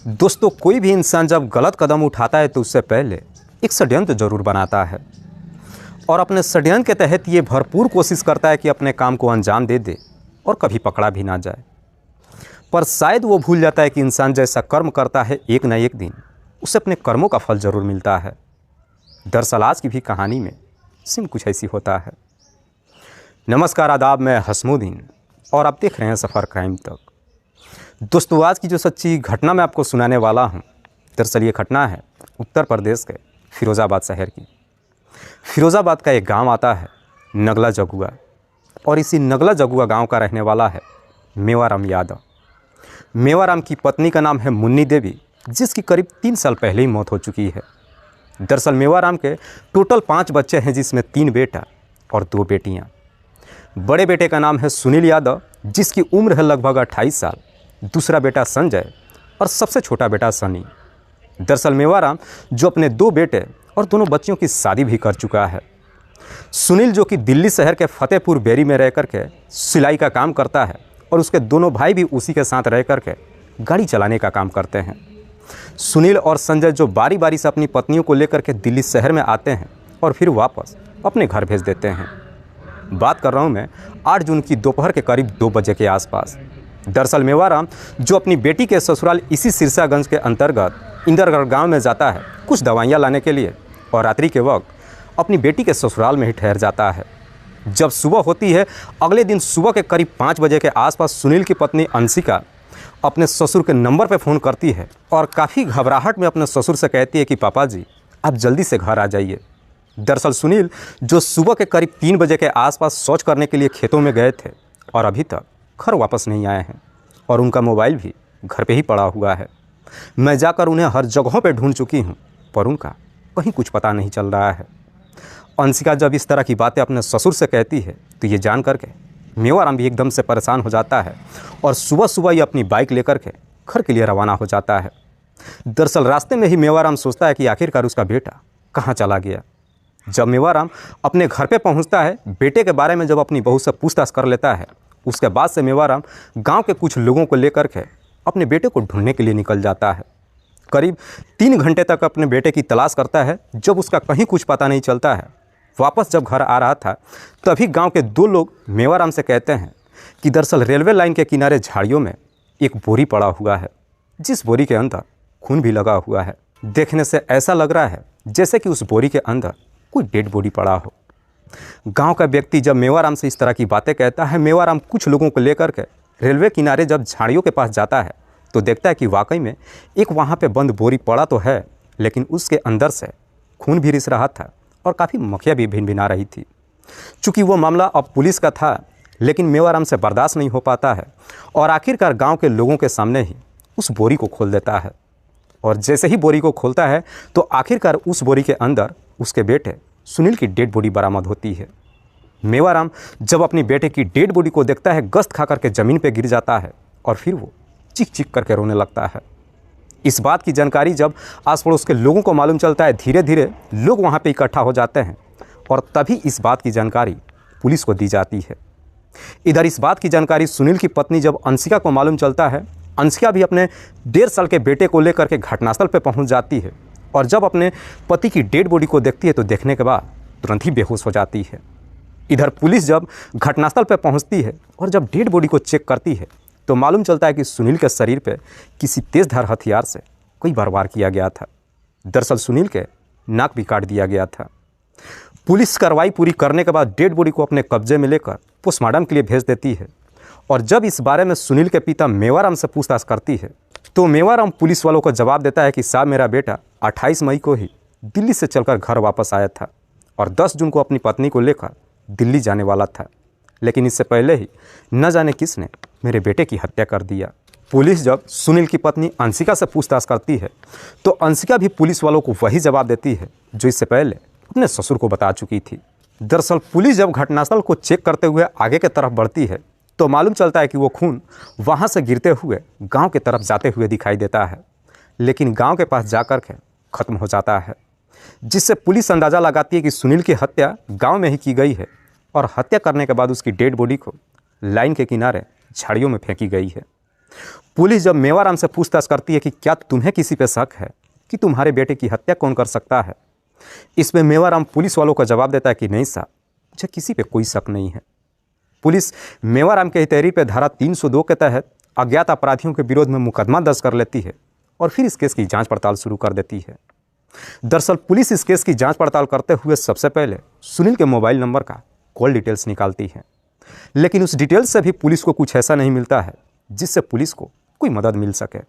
दोस्तों, कोई भी इंसान जब गलत कदम उठाता है तो उससे पहले एक षड्यंत्र जरूर बनाता है और अपने षड्यंत्र के तहत ये भरपूर कोशिश करता है कि अपने काम को अंजाम दे दे और कभी पकड़ा भी ना जाए। पर शायद वो भूल जाता है कि इंसान जैसा कर्म करता है एक न एक दिन उसे अपने कर्मों का फल जरूर मिलता है। दरअसल आज की भी कहानी में सीन कुछ ऐसी होता है। नमस्कार, आदाब, मैं हसमुद्दीन और आप देख रहे हैं सफ़र क्राइम तक। दोस्तों, आज की जो सच्ची घटना मैं आपको सुनाने वाला हूं, दरअसल ये घटना है उत्तर प्रदेश के फिरोज़ाबाद शहर की। फिरोज़ाबाद का एक गांव आता है नगला जगुआ, और इसी नगला जगुआ गांव का रहने वाला है मेवाराम यादव। मेवाराम की पत्नी का नाम है मुन्नी देवी, जिसकी करीब 3 साल पहले ही मौत हो चुकी है। दरअसल मेवाराम के टोटल 5 बच्चे हैं, जिसमें 3 बेटा और 2 बेटियाँ। बड़े बेटे का नाम है सुनील यादव, जिसकी उम्र है लगभग 28 साल। दूसरा बेटा संजय और सबसे छोटा बेटा सनी। दरअसल मेवाराम जो अपने 2 बेटे और दोनों बच्चियों की शादी भी कर चुका है। सुनील जो कि दिल्ली शहर के फतेहपुर बेरी में रह करके सिलाई का काम करता है, और उसके दोनों भाई भी उसी के साथ रह करके गाड़ी चलाने का काम करते हैं। सुनील और संजय जो बारी बारी से अपनी पत्नियों को लेकर के दिल्ली शहर में आते हैं और फिर वापस अपने घर भेज देते हैं। बात कर रहा हूँ मैं 8 जून की दोपहर के करीब 2 बजे के आसपास। दरअसल मेवाराम जो अपनी बेटी के ससुराल इसी सिरसागंज के अंतर्गत इंदरगढ़ गांव में जाता है कुछ दवाइयां लाने के लिए, और रात्रि के वक्त अपनी बेटी के ससुराल में ही ठहर जाता है। जब सुबह होती है अगले दिन सुबह के करीब 5 बजे के आसपास सुनील की पत्नी अंशिका अपने ससुर के नंबर पर फ़ोन करती है और काफ़ी घबराहट में अपने ससुर से कहती है कि पापा जी, आप जल्दी से घर आ जाइए। दरअसल सुनील जो सुबह के करीब 3 बजे के आसपास शौच करने के लिए खेतों में गए थे और अभी तक घर वापस नहीं आए हैं, और उनका मोबाइल भी घर पे ही पड़ा हुआ है। मैं जाकर उन्हें हर जगहों पे ढूंढ चुकी हूँ, पर उनका कहीं कुछ पता नहीं चल रहा है। अंशिका जब इस तरह की बातें अपने ससुर से कहती है तो ये जान करके मेवाराम भी एकदम से परेशान हो जाता है और सुबह सुबह ही अपनी बाइक लेकर के घर के लिए रवाना हो जाता है। दरअसल रास्ते में ही मेवाराम सोचता है कि आखिरकार उसका बेटा कहाँ चला गया। जब मेवाराम अपने घर पे पहुंचता है, बेटे के बारे में जब अपनी बहू से पूछताछ कर लेता है, उसके बाद से मेवाराम गांव के कुछ लोगों को लेकर के अपने बेटे को ढूंढने के लिए निकल जाता है। करीब 3 घंटे तक अपने बेटे की तलाश करता है। जब उसका कहीं कुछ पता नहीं चलता है, वापस जब घर आ रहा था तभी गांव के 2 लोग मेवाराम से कहते हैं कि दरअसल रेलवे लाइन के किनारे झाड़ियों में एक बोरी पड़ा हुआ है, जिस बोरी के अंदर खून भी लगा हुआ है। देखने से ऐसा लग रहा है जैसे कि उस बोरी के अंदर कोई डेड बॉडी पड़ा हो। गांव का व्यक्ति जब मेवाराम से इस तरह की बातें कहता है, मेवाराम कुछ लोगों को लेकर के रेलवे किनारे जब झाड़ियों के पास जाता है तो देखता है कि वाकई में एक वहां पे बंद बोरी पड़ा तो है, लेकिन उसके अंदर से खून भी रिस रहा था और काफ़ी मक्खियाँ भी भिनभिना रही थी। चूँकि वो मामला अब पुलिस का था, लेकिन मेवाराम से बर्दाश्त नहीं हो पाता है और आखिरकार गाँव के लोगों के सामने ही उस बोरी को खोल देता है। और जैसे ही बोरी को खोलता है तो आखिरकार उस बोरी के अंदर उसके बेटे सुनील की डेड बॉडी बरामद होती है। मेवाराम जब अपनी बेटे की डेड बॉडी को देखता है, गश्त खा करके ज़मीन पे गिर जाता है और फिर वो चीख चीख करके रोने लगता है। इस बात की जानकारी जब आस पड़ोस के लोगों को मालूम चलता है, धीरे धीरे लोग वहाँ पे इकट्ठा हो जाते हैं और तभी इस बात की जानकारी पुलिस को दी जाती है। इधर इस बात की जानकारी सुनील की पत्नी जब अंशिका को मालूम चलता है, अंशिका भी अपने 1.5 साल के बेटे को लेकर के घटनास्थल पर पहुँच जाती है, और जब अपने पति की डेड बॉडी को देखती है तो देखने के बाद तुरंत ही बेहोश हो जाती है। इधर पुलिस जब घटनास्थल पर पहुंचती है और जब डेड बॉडी को चेक करती है तो मालूम चलता है कि सुनील के शरीर पर किसी तेज़धार हथियार से कई बार वार किया गया था। दरअसल सुनील के नाक भी काट दिया गया था। पुलिस कार्रवाई पूरी करने के बाद डेड बॉडी को अपने कब्जे में लेकर पोस्टमार्टम के लिए भेज देती है, और जब इस बारे में सुनील के पिता मेवाराम से पूछताछ करती है तो मेवाराम पुलिस वालों को जवाब देता है कि साहब, मेरा बेटा 28 मई को ही दिल्ली से चलकर घर वापस आया था और 10 जून को अपनी पत्नी को लेकर दिल्ली जाने वाला था, लेकिन इससे पहले ही न जाने किसने मेरे बेटे की हत्या कर दिया। पुलिस जब सुनील की पत्नी अंशिका से पूछताछ करती है तो अंशिका भी पुलिस वालों को वही जवाब देती है जो इससे पहले अपने ससुर को बता चुकी थी। दरअसल पुलिस जब घटनास्थल को चेक करते हुए आगे की तरफ बढ़ती है तो मालूम चलता है कि वो खून वहाँ से गिरते हुए गांव की तरफ जाते हुए दिखाई देता है, लेकिन गांव के पास जाकर के ख़त्म हो जाता है, जिससे पुलिस अंदाज़ा लगाती है कि सुनील की हत्या गांव में ही की गई है और हत्या करने के बाद उसकी डेड बॉडी को लाइन के किनारे झाड़ियों में फेंकी गई है। पुलिस जब मेवाराम से पूछताछ करती है कि क्या तुम्हें किसी पे शक है कि तुम्हारे बेटे की हत्या कौन कर सकता है, इसमें मेवाराम पुलिस वालों का जवाब देता है कि नहीं साहब, मुझे किसी पे कोई शक नहीं है। पुलिस मेवाराम के तहरीर पर धारा 302 के तहत अज्ञात अपराधियों के विरोध में मुकदमा दर्ज कर लेती है और फिर इस केस की जांच पड़ताल शुरू कर देती है। दरअसल पुलिस इस केस की जांच पड़ताल करते हुए सबसे पहले सुनील के मोबाइल नंबर का कॉल डिटेल्स निकालती है, लेकिन उस डिटेल्स से भी पुलिस को कुछ ऐसा नहीं मिलता है जिससे पुलिस को कोई मदद मिल सके।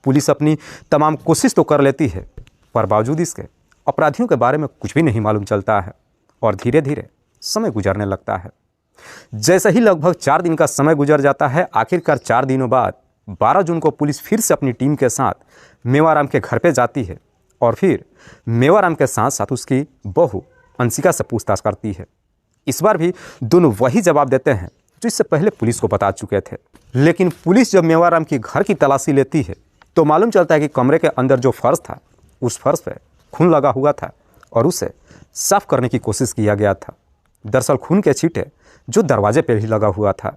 पुलिस अपनी तमाम कोशिश तो कर लेती है, पर बावजूद इसके अपराधियों के बारे में कुछ भी नहीं मालूम चलता है और धीरे धीरे समय गुजरने लगता है। जैसे ही लगभग 4 दिन का समय गुजर जाता है, आखिरकार 4 दिनों बाद 12 जून को पुलिस फिर से अपनी टीम के साथ मेवाराम के घर पे जाती है और फिर मेवाराम के साथ साथ उसकी बहू अंशिका से पूछताछ करती है। इस बार भी दोनों वही जवाब देते हैं जो इससे पहले पुलिस को बता चुके थे। लेकिन पुलिस जब मेवाराम की घर की तलाशी लेती है तो मालूम चलता है कि कमरे के अंदर जो फर्श था उस फर्श पर खून लगा हुआ था और उसे साफ करने की कोशिश किया गया था। दरअसल खून के छींटे जो दरवाजे पर ही लगा हुआ था।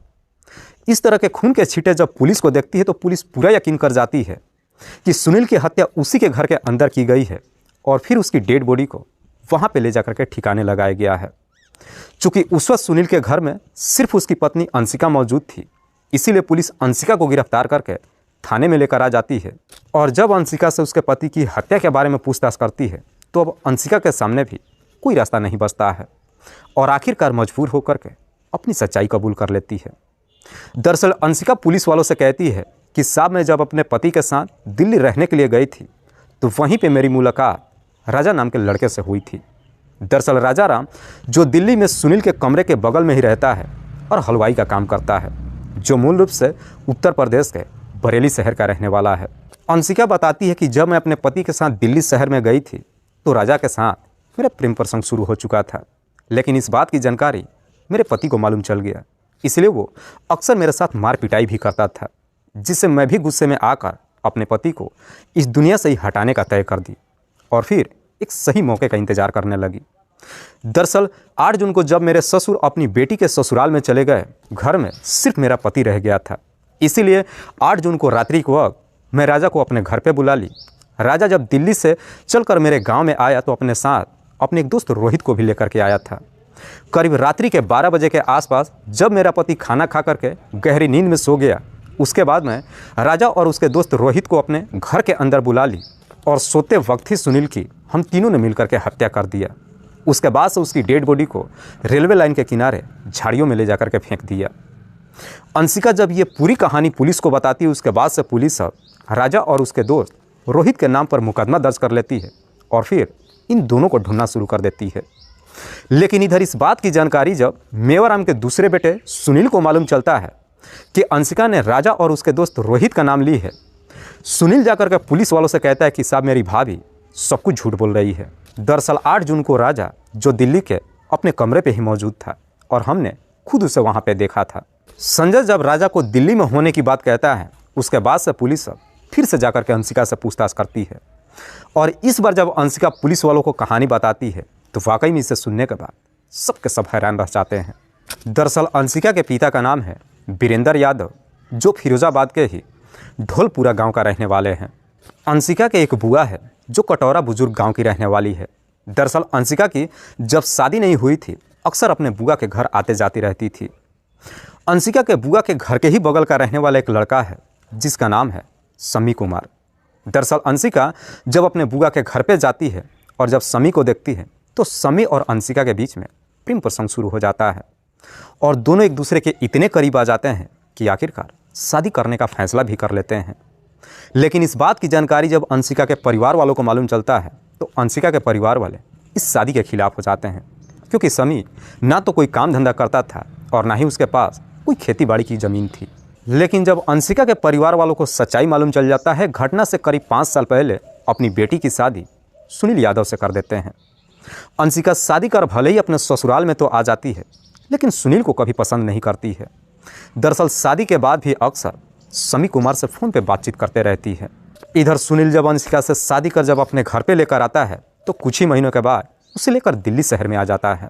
इस तरह के खून के छींटे जब पुलिस को देखती है तो पुलिस पूरा यकीन कर जाती है कि सुनील की हत्या उसी के घर के अंदर की गई है और फिर उसकी डेड बॉडी को वहाँ पे ले जाकर के ठिकाने लगाया गया है। चूँकि उस वक्त सुनील के घर में सिर्फ उसकी पत्नी अंशिका मौजूद थी, इसीलिए पुलिस अंशिका को गिरफ्तार करके थाने में लेकर आ जाती है। और जब अंशिका से उसके पति की हत्या के बारे में पूछताछ करती है तो अब अंशिका के सामने भी कोई रास्ता नहीं बचता है और आखिरकार मजबूर होकर के अपनी सच्चाई कबूल कर लेती है। दरअसल अंशिका पुलिस वालों से कहती है कि साहब, मैं जब अपने पति के साथ दिल्ली रहने के लिए गई थी तो वहीं पे मेरी मुलाकात राजा नाम के लड़के से हुई थी। दरअसल राजा राम जो दिल्ली में सुनील के कमरे के बगल में ही रहता है और हलवाई का काम करता है, जो मूल रूप से उत्तर प्रदेश के बरेली शहर का रहने वाला है। अंशिका बताती है कि जब मैं अपने पति के साथ दिल्ली शहर में गई थी तो राजा के साथ मेरा प्रेम प्रसंग शुरू हो चुका था, लेकिन इस बात की जानकारी मेरे पति को मालूम चल गया, इसलिए वो अक्सर मेरे साथ मार पिटाई भी करता था, जिससे मैं भी गुस्से में आकर अपने पति को इस दुनिया से ही हटाने का तय कर दी और फिर एक सही मौके का इंतजार करने लगी। दरअसल 8 जून को जब मेरे ससुर अपनी बेटी के ससुराल में चले गए, घर में सिर्फ मेरा पति रह गया था। इसीलिए 8 जून को रात्रि के वक्त मैं राजा को अपने घर पे बुला ली। राजा जब दिल्ली से चलकर मेरे गांव में आया तो अपने साथ अपने एक दोस्त रोहित को भी लेकर के आया था। करीब रात्रि के 12 बजे के आसपास जब मेरा पति खाना खा करके गहरी नींद में सो गया, उसके बाद मैं राजा और उसके दोस्त रोहित को अपने घर के अंदर बुला ली और सोते वक्त ही सुनील की हम तीनों ने मिलकर के हत्या कर दिया। उसके बाद से उसकी डेड बॉडी को रेलवे लाइन के किनारे झाड़ियों में ले जाकर के फेंक दिया। अंशिका जब ये पूरी कहानी पुलिस को बताती है, उसके बाद से पुलिस अब राजा और उसके दोस्त रोहित के नाम पर मुकदमा दर्ज कर लेती है और फिर इन दोनों को ढूंढना शुरू कर देती है। लेकिन इधर इस बात की जानकारी जब मेवाराम के दूसरे बेटे सुनील को मालूम चलता है कि अंशिका ने राजा और उसके दोस्त रोहित का नाम ली है, सुनील जाकर के पुलिस वालों से कहता है कि साहब, मेरी भाभी सब कुछ झूठ बोल रही है। दरअसल 8 जून को राजा जो दिल्ली के अपने कमरे पे ही मौजूद था और हमने खुद उसे वहाँ पे देखा था। संजय जब राजा को दिल्ली में होने की बात कहता है, उसके बाद से पुलिस फिर से जाकर के अंशिका से पूछताछ करती है और इस बार जब अंशिका पुलिस वालों को कहानी बताती है तो वाकई में इसे सुनने के बाद सबके सब हैरान रह जाते हैं। दरअसल अंशिका के पिता का नाम है वीरेंद्र यादव, जो फिरोजाबाद के ही ढोलपुरा गांव का रहने वाले हैं। अंशिका के एक बुआ है जो कटौरा बुजुर्ग गांव की रहने वाली है। दरअसल अंशिका की जब शादी नहीं हुई थी, अक्सर अपने बुआ के घर आते जाती रहती थी। अंशिका के बुआ के घर के ही बगल का रहने वाला एक लड़का है जिसका नाम है समी कुमार। दरअसल अंशिका जब अपने बुआ के घर पे जाती है और जब समी को देखती है तो समी और अंशिका के बीच में प्रेम प्रसंग शुरू हो जाता है और दोनों एक दूसरे के इतने करीब आ जाते हैं कि आखिरकार शादी करने का फैसला भी कर लेते हैं। लेकिन इस बात की जानकारी जब अंशिका के परिवार वालों को मालूम चलता है तो अंशिका के परिवार वाले इस शादी के खिलाफ हो जाते हैं, क्योंकि समी ना तो कोई काम धंधा करता था और ना ही उसके पास कोई खेती बाड़ी की ज़मीन थी। लेकिन जब अंशिका के परिवार वालों को सच्चाई मालूम चल जाता है, घटना से करीब 5 साल पहले अपनी बेटी की शादी सुनील यादव से कर देते हैं। अंशिका शादी कर भले ही अपने ससुराल में तो आ जाती है, लेकिन सुनील को कभी पसंद नहीं करती है। दरअसल शादी के बाद भी अक्सर समी कुमार से फ़ोन पे बातचीत करते रहती है। इधर सुनील जब अंशिका से शादी कर जब अपने घर पे लेकर आता है तो कुछ ही महीनों के बाद उसे लेकर दिल्ली शहर में आ जाता है।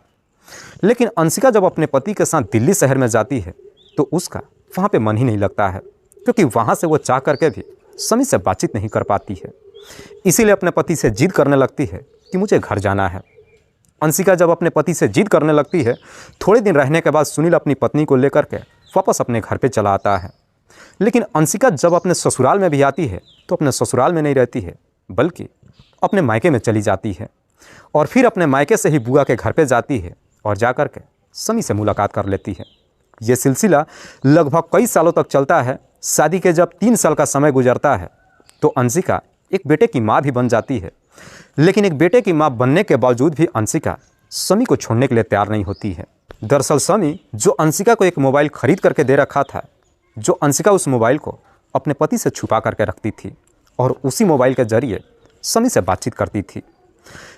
लेकिन अंशिका जब अपने पति के साथ दिल्ली शहर में जाती है तो उसका वहाँ पे मन ही नहीं लगता है क्योंकि वहाँ से वो चाह करके भी समी से बातचीत नहीं कर पाती है। इसीलिए अपने पति से जिद करने लगती है कि मुझे घर जाना है। अंशिका जब अपने पति से जिद करने लगती है, थोड़े दिन रहने के बाद सुनील अपनी पत्नी को लेकर के वापस अपने घर पे चला आता है। लेकिन अंशिका जब अपने ससुराल में भी आती है तो अपने ससुराल में नहीं रहती है, बल्कि अपने मायके में चली जाती है और फिर अपने मायके से ही बुआ के घर पे जाती है और जा कर के समी से मुलाकात कर लेती है। ये सिलसिला लगभग कई सालों तक चलता है। शादी के जब 3 साल का समय गुजरता है तो अंशिका एक बेटे की माँ भी बन जाती है। लेकिन एक बेटे की माँ बनने के बावजूद भी अंशिका समी को छोड़ने के लिए तैयार नहीं होती है। दरअसल समी जो अंशिका को एक मोबाइल खरीद करके दे रखा था, जो अंशिका उस मोबाइल को अपने पति से छुपा करके रखती थी और उसी मोबाइल के जरिए समी से बातचीत करती थी।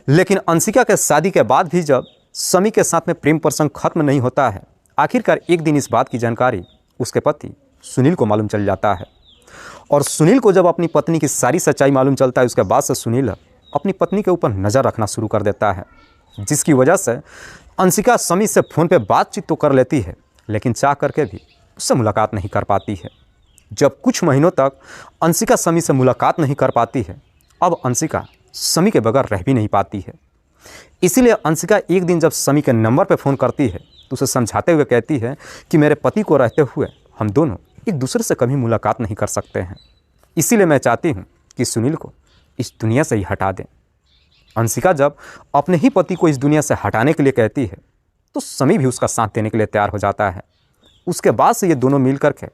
लेकिन अंशिका के शादी के बाद भी जब समी के साथ में प्रेम प्रसंग खत्म नहीं होता है, आखिरकार एक दिन इस बात की जानकारी उसके पति सुनील को मालूम चल जाता है। और सुनील को जब अपनी पत्नी की सारी सच्चाई मालूम चलता है, उसके बाद से सुनील अपनी पत्नी के ऊपर नज़र रखना शुरू कर देता है, जिसकी वजह से अंशिका समी से फ़ोन पे बातचीत तो कर लेती है, लेकिन चाह करके भी उससे मुलाकात नहीं कर पाती है। जब कुछ महीनों तक अंशिका समी से मुलाकात नहीं कर पाती है, अब अंशिका समी के बगैर रह भी नहीं पाती है। इसीलिए अंशिका एक दिन जब समी के नंबर पर फ़ोन करती है तो उसे समझाते हुए कहती है कि मेरे पति को रहते हुए हम दोनों एक दूसरे से कभी मुलाकात नहीं कर सकते हैं, इसीलिए मैं चाहती हूँ कि सुनील को इस दुनिया से ही हटा दें। अंशिका जब अपने ही पति को इस दुनिया से हटाने के लिए कहती है तो समी भी उसका साथ देने के लिए तैयार हो जाता है। उसके बाद से ये दोनों मिल करके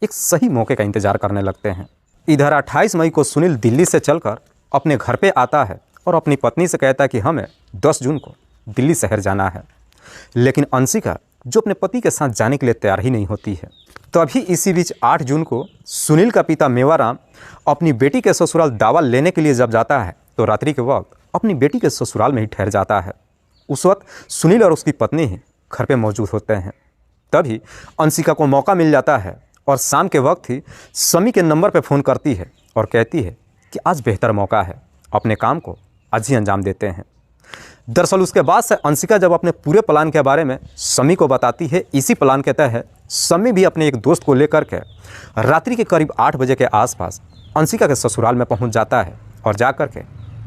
एक सही मौके का इंतज़ार करने लगते हैं। इधर 28 मई को सुनील दिल्ली से चलकर अपने घर पे आता है और अपनी पत्नी से कहता है कि हमें 10 जून को दिल्ली शहर जाना है। लेकिन अंशिका जो अपने पति के साथ जाने के लिए तैयार ही नहीं होती है। तभी इसी बीच 8 जून को सुनील का पिता मेवाराम अपनी बेटी के ससुराल दावा लेने के लिए जब जाता है तो रात्रि के वक्त अपनी बेटी के ससुराल में ही ठहर जाता है। उस वक्त सुनील और उसकी पत्नी ही घर पे मौजूद होते हैं। तभी अंशिका को मौका मिल जाता है और शाम के वक्त ही समी के नंबर पर फ़ोन करती है और कहती है कि आज बेहतर मौका है, अपने काम को आज ही अंजाम देते हैं। दरअसल उसके बाद से अंशिका जब अपने पूरे प्लान के बारे में समी को बताती है, इसी प्लान के तहत समी भी अपने एक दोस्त को लेकर के रात्रि के करीब 8 बजे के आसपास अंशिका के ससुराल में पहुंच जाता है और जा कर के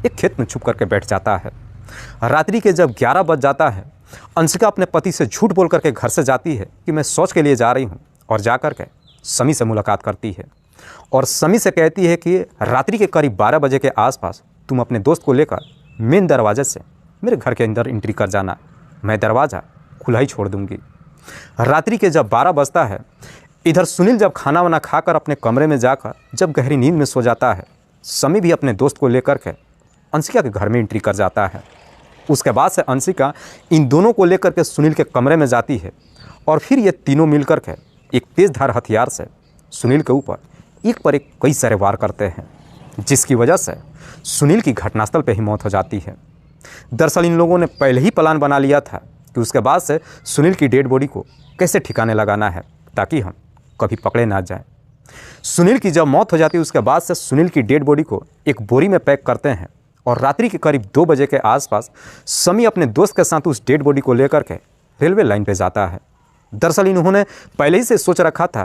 एक खेत में छुप करके बैठ जाता है। रात्रि के जब 11 बज जाता है, अंशिका अपने पति से झूठ बोल करके घर से जाती है कि मैं शौच के लिए जा रही हूँ और जा कर के समी से मुलाकात करती है और समी से कहती है कि रात्रि के करीब 12 बजे के आसपास तुम अपने दोस्त को लेकर मेन दरवाजे से मेरे घर के अंदर एंट्री कर जाना, मैं दरवाज़ा खुला ही छोड़ दूंगी। रात्रि के जब 12 बजता है, इधर सुनील जब खाना वाना खाकर अपने कमरे में जाकर जब गहरी नींद में सो जाता है, समी भी अपने दोस्त को लेकर के अंशिका के घर में एंट्री कर जाता है। उसके बाद से अंशिका इन दोनों को लेकर के सुनील के कमरे में जाती है और फिर ये तीनों मिल कर के एक तेज़धार हथियार से सुनील के ऊपर एक पर एक कई सारे वार करते हैं, जिसकी वजह से सुनील की घटनास्थल पर ही मौत हो जाती है। दरअसल इन लोगों ने पहले ही प्लान बना लिया था कि उसके बाद से सुनील की डेड बॉडी को कैसे ठिकाने लगाना है ताकि हम कभी पकड़े ना जाएं। सुनील की जब मौत हो जाती है, उसके बाद से सुनील की डेड बॉडी को एक बोरी में पैक करते हैं और रात्रि के करीब 2 बजे के आसपास समी अपने दोस्त के साथ उस डेड बॉडी को लेकर के रेलवे लाइन पर जाता है। दरअसल इन्होंने पहले ही से सोच रखा था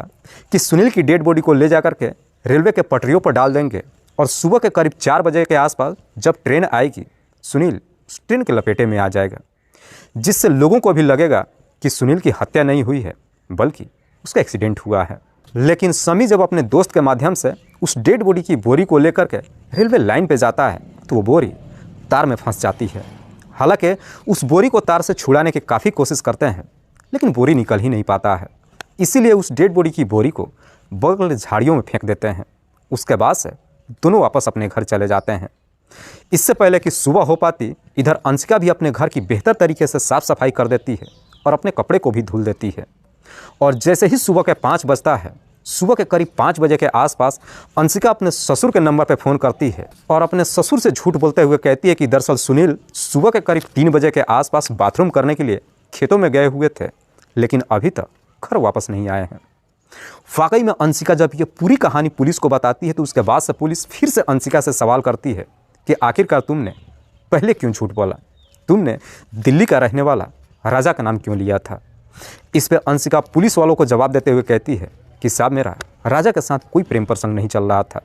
कि सुनील की डेड बॉडी को ले जा कर के रेलवे के पटरियों पर डाल देंगे और सुबह के करीब 4 बजे के आसपास जब ट्रेन आएगी, सुनील उस ट्रेन के लपेटे में आ जाएगा, जिससे लोगों को भी लगेगा कि सुनील की हत्या नहीं हुई है बल्कि उसका एक्सीडेंट हुआ है। लेकिन समी जब अपने दोस्त के माध्यम से उस डेड बॉडी की बोरी को लेकर के रेलवे लाइन पे जाता है तो वो बोरी तार में फंस जाती है। हालांकि उस बोरी को तार से छुड़ाने की काफ़ी कोशिश करते हैं, लेकिन बोरी निकल ही नहीं पाता है। इसीलिए उस डेड बॉडी की बोरी को बगल झाड़ियों में फेंक देते हैं। उसके बाद से दोनों वापस अपने घर चले जाते हैं। इससे पहले कि सुबह हो पाती, इधर अंशिका भी अपने घर की बेहतर तरीके से साफ़ सफाई कर देती है और अपने कपड़े को भी धुल देती है। और जैसे ही सुबह के 5 बजता है, सुबह के करीब 5 बजे के आसपास अंशिका अपने ससुर के नंबर पर फ़ोन करती है और अपने ससुर से झूठ बोलते हुए कहती है कि दरअसल सुनील सुबह के करीब 3 बजे के आसपास बाथरूम करने के लिए खेतों में गए हुए थे, लेकिन अभी तक घर वापस नहीं आए हैं। वाकई में अंशिका जब ये पूरी कहानी पुलिस को बताती है तो उसके बाद से पुलिस फिर से अंशिका से सवाल करती है कि आखिरकार तुमने पहले क्यों झूठ बोला, तुमने दिल्ली का रहने वाला राजा का नाम क्यों लिया था। इस पर अंशिका पुलिस वालों को जवाब देते हुए कहती है कि साहब मेरा राजा के साथ कोई प्रेम प्रसंग नहीं चल रहा था।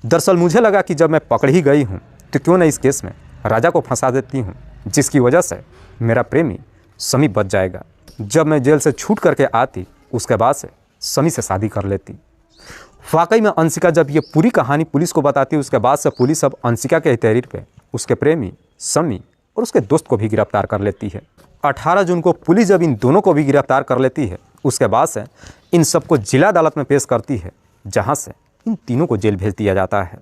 दरअसल मुझे लगा कि जब मैं पकड़ ही गई हूँ तो क्यों न इस केस में राजा को फंसा देती हूँ, जिसकी वजह से मेरा प्रेमी समी बच जाएगा। जब मैं जेल से छूट करके आती उसके बाद से समी से शादी कर लेती। वाकई में अंशिका जब ये पूरी कहानी पुलिस को बताती उसके बाद से पुलिस अब अंशिका के तहरीर पे उसके प्रेमी समी और उसके दोस्त को भी गिरफ्तार कर लेती है। 18 जून को पुलिस जब इन दोनों को भी गिरफ्तार कर लेती है उसके बाद से इन सबको जिला अदालत में पेश करती है, जहां से इन तीनों को जेल भेज दिया जाता है।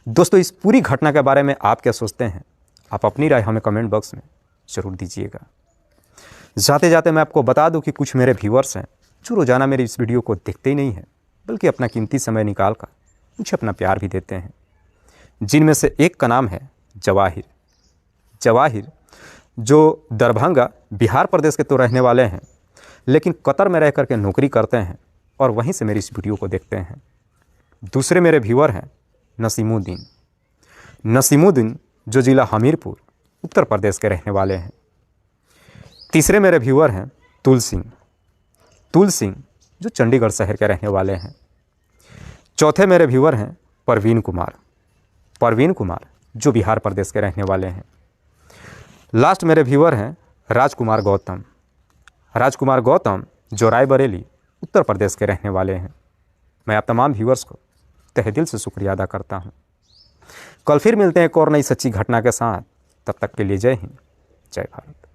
दोस्तों, इस पूरी घटना के बारे में आप क्या सोचते हैं? आप अपनी राय हमें कमेंट बॉक्स में ज़रूर दीजिएगा। जाते जाते मैं आपको बता दूं कि कुछ मेरे व्यूअर्स हैं जो रोज़ाना मेरी इस वीडियो को देखते ही नहीं हैं, बल्कि अपना कीमती समय निकाल कर मुझे अपना प्यार भी देते हैं। जिनमें से एक का नाम है जवाहिर। जवाहिर जो दरभंगा बिहार प्रदेश के तो रहने वाले हैं, लेकिन कतर में रह कर के नौकरी करते हैं और वहीं से मेरी इस वीडियो को देखते हैं। दूसरे मेरे व्यूअर हैं नसीमुद्दीन। नसीमुद्दीन जो ज़िला हमीरपुर उत्तर प्रदेश के रहने वाले हैं। तीसरे मेरे व्यूअर हैं तुल सिंह। तुल सिंह जो चंडीगढ़ शहर के रहने वाले हैं। चौथे मेरे व्यूअर हैं परवीन कुमार। परवीन कुमार जो बिहार प्रदेश के रहने वाले हैं। लास्ट मेरे व्यूअर हैं राजकुमार गौतम। राजकुमार गौतम जो रायबरेली उत्तर प्रदेश के रहने वाले हैं। मैं आप तमाम व्यूअर्स को तहे दिल से शुक्रिया अदा करता हूं। कल फिर मिलते हैं एक और नई सच्ची घटना के साथ। तब तक के लिए जय हिंद, जय भारत।